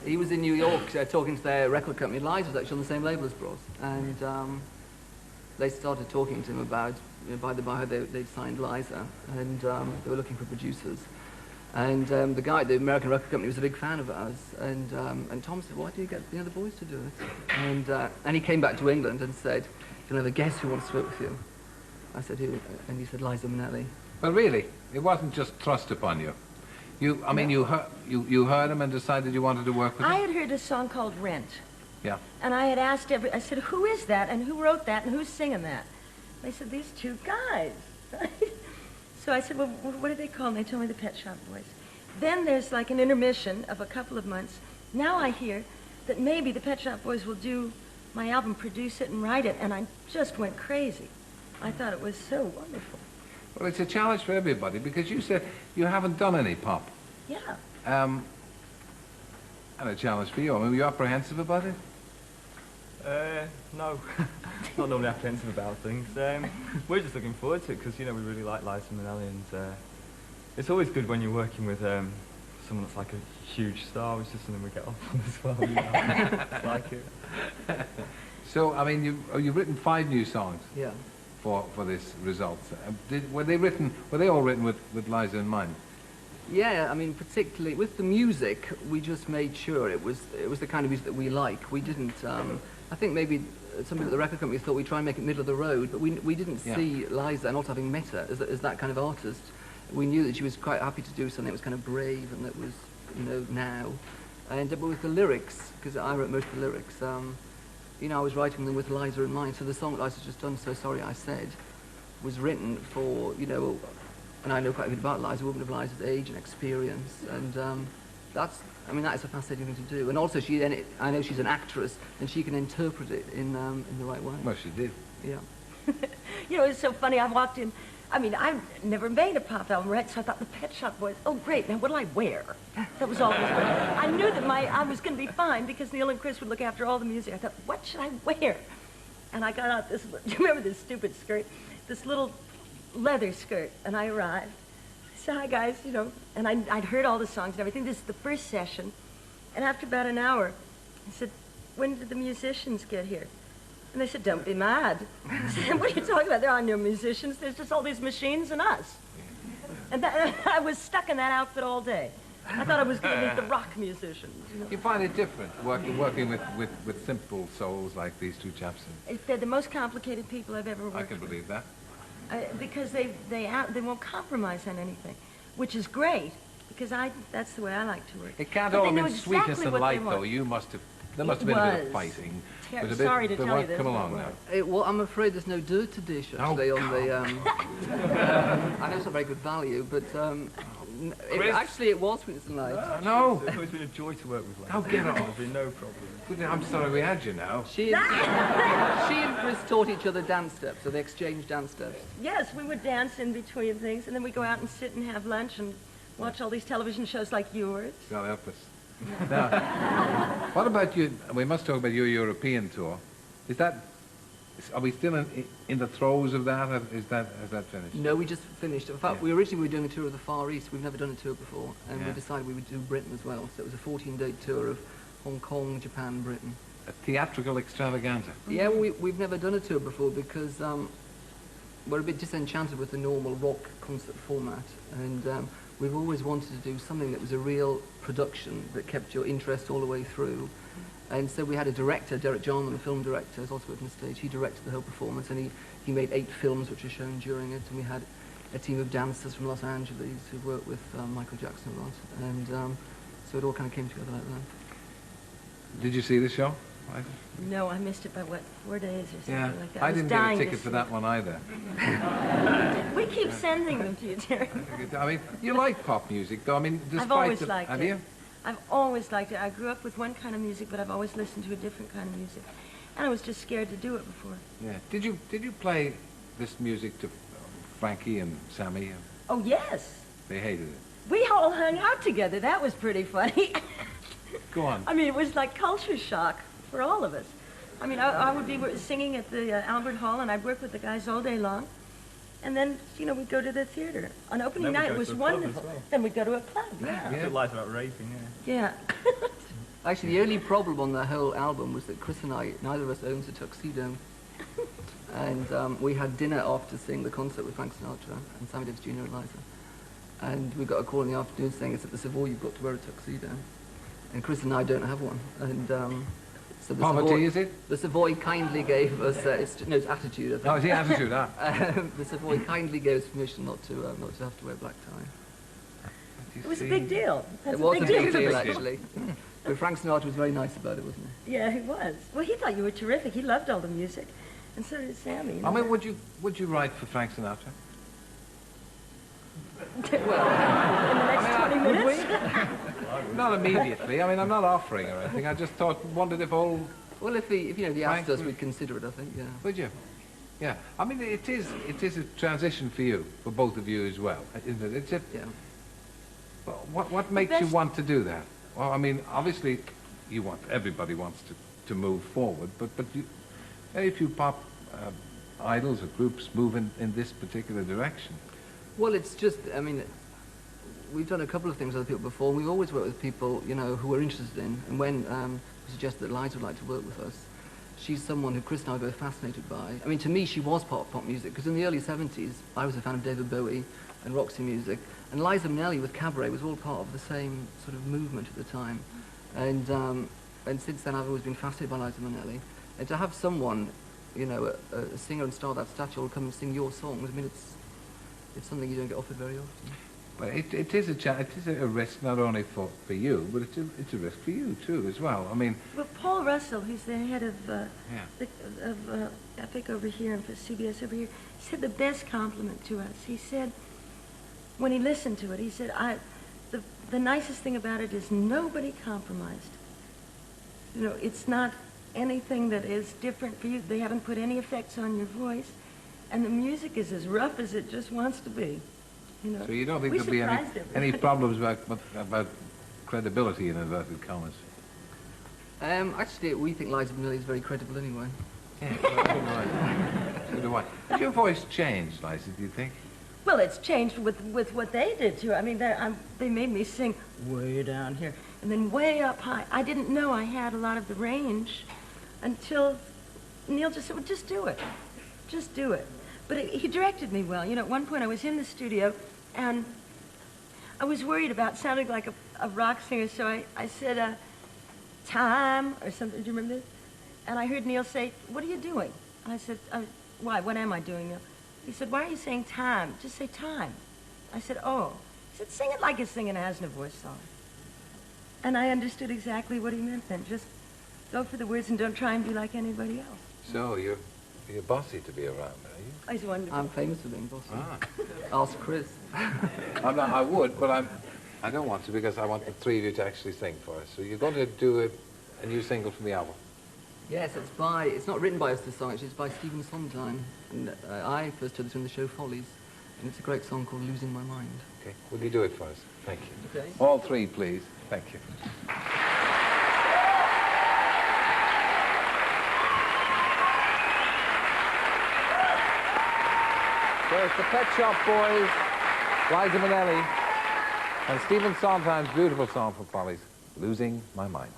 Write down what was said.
he was in New York talking to their record company. Liza was actually on the same label as Bros, and they started talking to him about, by the by, they'd signed Liza, and they were looking for producers. And the guy at the American record company was a big fan of ours, and Tom said, "Why do you get the other boys to do it?" And he came back to England and said, "You'll never guess who wants to work with you." I said, "Who?" And he said, "Liza Minelli." Well, really, it wasn't just thrust upon you. I mean, you heard him and decided you wanted to work with him? I had heard a song called Rent. Yeah. And I had asked I said, "Who is that? And who wrote that? And who's singing that?" They said, "These two guys." So I said, "Well, what do they call them?" They told me the Pet Shop Boys. Then there's like an intermission of a couple of months. Now I hear that maybe the Pet Shop Boys will do my album, produce it and write it, and I just went crazy. I thought it was so wonderful. Well, it's a challenge for everybody, because you said you haven't done any pop. Yeah. And a challenge for you. I mean, were you apprehensive about it? No. Not normally apprehensive about things. We're just looking forward to it because, you know, we really like Liza Minelli, and it's always good when you're working with someone that's like a huge star. It's just something we get off on as well. You know? It's like it. So, I mean, you've written 5 new songs. Yeah. For this result. Were they all written with Liza in mind? Yeah, I mean, particularly with the music, we just made sure it was the kind of music that we like. We didn't. I think maybe some people at the record company thought we'd try and make it middle of the road, but we didn't see Liza, not having met her, as that kind of artist. We knew that she was quite happy to do something that was kind of brave and that was, you know, now. And but with the lyrics, because I wrote most of the lyrics, you know, I was writing them with Liza in mind. So the song that Liza's just done, "So Sorry I Said," was written for, you know, and I know quite a bit about Liza, a woman of Liza's age and experience, and that's, I mean, that is a fascinating thing to do. And also, I know she's an actress, and she can interpret it in the right way. Well, she did. Yeah. You know, it's so funny. I walked in. I mean, I've never made a pop album, right? So I thought the Pet Shop Boys. Oh, great! Now what'll I wear? That was all. I knew that I was going to be fine because Neil and Chris would look after all the music. I thought, what should I wear? And I got out this. Do you remember this stupid skirt? This little leather skirt. And I arrived. I said, "Hi guys," you know. And I'd heard all the songs and everything. This is the first session. And after about an hour, I said, "When did the musicians get here?" And they said, "Don't be mad." I said, "What are you talking about? There are no musicians. There's just all these machines and us." And I was stuck in that outfit all day. I thought I was going to meet the rock musicians. You know? You find it different working with simple souls like these two chaps? They're the most complicated people I've ever worked with. I can believe that. Because they won't compromise on anything, which is great. Because that's the way I like to work. It can't But all they have know been sweetness exactly and what they light, though. want. There must have been a bit of fighting. Sorry to tell you this. Come along now. Well, I'm afraid there's no dirt to dish, actually, on the... I know it's not very good value, but actually it was sweetness and light. No. It's always been a joy to work with Liza. Oh, get off. There's been no problem. I'm sorry we had you now. She and Chris taught each other dance steps, so they exchanged dance steps. Yes, we would dance in between things, and then we'd go out and sit and have lunch and watch all these television shows like yours. God help us. Now, what about you? We must talk about your European tour. Are we still in the throes of that? Has that finished? No, we just finished. In fact, we originally were doing a tour of the Far East. We've never done a tour before, and we decided we would do Britain as well. So it was a 14-day tour of Hong Kong, Japan, Britain. A theatrical extravaganza. Yeah, well, we've never done a tour before because we're a bit disenchanted with the normal rock concert format, and we've always wanted to do something that was a real production that kept your interest all the way through. And so we had a director, Derek Jarman, the film director, who's also working on stage. He directed the whole performance, and he made 8 films which are shown during it. And we had a team of dancers from Los Angeles who worked with Michael Jackson a lot. And so it all kind of came together like that. Did you see the show? No, I missed it by, 4 days or something like that. I didn't get a dying ticket for that one either. We keep sending them to you, Terry. I mean, you like pop music, though. I mean, despite I've always liked have it. you? I've always liked it. I grew up with one kind of music, but I've always listened to a different kind of music. And I was just scared to do it before. Yeah. Did you play this music to Frankie and Sammy? Oh, yes. They hated it. We all hung out together. That was pretty funny. Go on. I mean, it was like culture shock for all of us. I mean, I would be singing at the Albert Hall, and I'd work with the guys all day long. And then, you know, we'd go to the theater. On opening Then we'd night, go it was to a club as wonderful. well. Then we'd go to a club, yeah. It lies about raping, yeah. Yeah. Actually, the only problem on the whole album was that Chris and I, neither of us owns a tuxedo. And we had dinner after seeing the concert with Frank Sinatra and Sammy Davis Jr. and Liza. And we got a call in the afternoon saying it's at the Savoy, you've got to wear a tuxedo. And Chris and I don't have one. And so the Poverty, Savoy, is it? The Savoy kindly gave us, it's attitude, I think. Oh, it's the attitude, ah. The Savoy kindly gave us permission not to have to wear black tie. It was a big deal. That's It was a big deal, deal. actually. But Frank Sinatra was very nice about it, wasn't he? Yeah, he was. Well, he thought you were terrific. He loved all the music. And so did Sammy. You know? I mean, would you write for Frank Sinatra? Well, in the next 20 minutes? Not immediately. I mean, I'm not offering or anything. I just wondered if all... Well, if he asked Frank us, we'd consider it, I think, yeah. Would you? Yeah. I mean, it is a transition for you, for both of you as well, isn't it? It's just, Yeah. well, what makes you want to do that? Well, I mean, obviously, everybody wants to move forward, but very few pop idols or groups move in this particular direction. Well, it's just, I mean, we've done a couple of things with other people before, and we've always worked with people, you know, who we're interested in. And when we suggested that Liza would like to work with us, she's someone who Chris and I are both fascinated by. I mean, to me, she was part of pop music, because in the early 70s, I was a fan of David Bowie and Roxy music, and Liza Minelli with Cabaret was all part of the same sort of movement at the time. And since then, I've always been fascinated by Liza Minelli. And to have someone, you know, a singer and star of that stature will come and sing your songs, I mean, it's something you don't get offered very often. But it is a risk not only for you, but it's a risk for you too as well. I mean, Well, Paul Russell, who's the head of Epic over here and for CBS over here, said the best compliment to us. He said, when he listened to it, he said, the nicest thing about it is nobody compromised. You know, it's not anything that is different for you. They haven't put any effects on your voice, and the music is as rough as it just wants to be. You know, so you don't think we there'll be surprised any everybody. problems about credibility in inverted commas? Actually, we think Liza Minnelli is very credible anyway. Yeah, so do I. Has your voice changed, Liza, do you think? Well, it's changed with what they did to it. I mean, they made me sing way down here and then way up high. I didn't know I had a lot of the range until Neil just said, well, just do it. Just do it. But he directed me well. You know, at one point I was in the studio and I was worried about sounding like a rock singer, so I said, time or something. Do you remember this? And I heard Neil say, what are you doing? And I said, why? What am I doing, Neil? He said, why are you saying time? Just say time. I said, oh. He said, sing it like you're singing an Aznavour song. And I understood exactly what he meant then. Just go for the words and don't try and be like anybody else. So you're bossy to be around, are you? Oh, he's wonderful. I'm famous for being bossy. Ah. Ask Chris. I would, but I don't want to because I want the three of you to actually sing for us. So you're going to do a new single from the album. Yes, it's not written by us, this song, actually, it's by Stephen Sondheim. And I first heard this in the show Follies, and it's a great song called Losing My Mind. Okay, will you do it for us? Thank you. Okay. All three, please. Thank you. So it's the Pet Shop Boys, Liza Minelli, and Stephen Sondheim's beautiful song for Follies, Losing My Mind.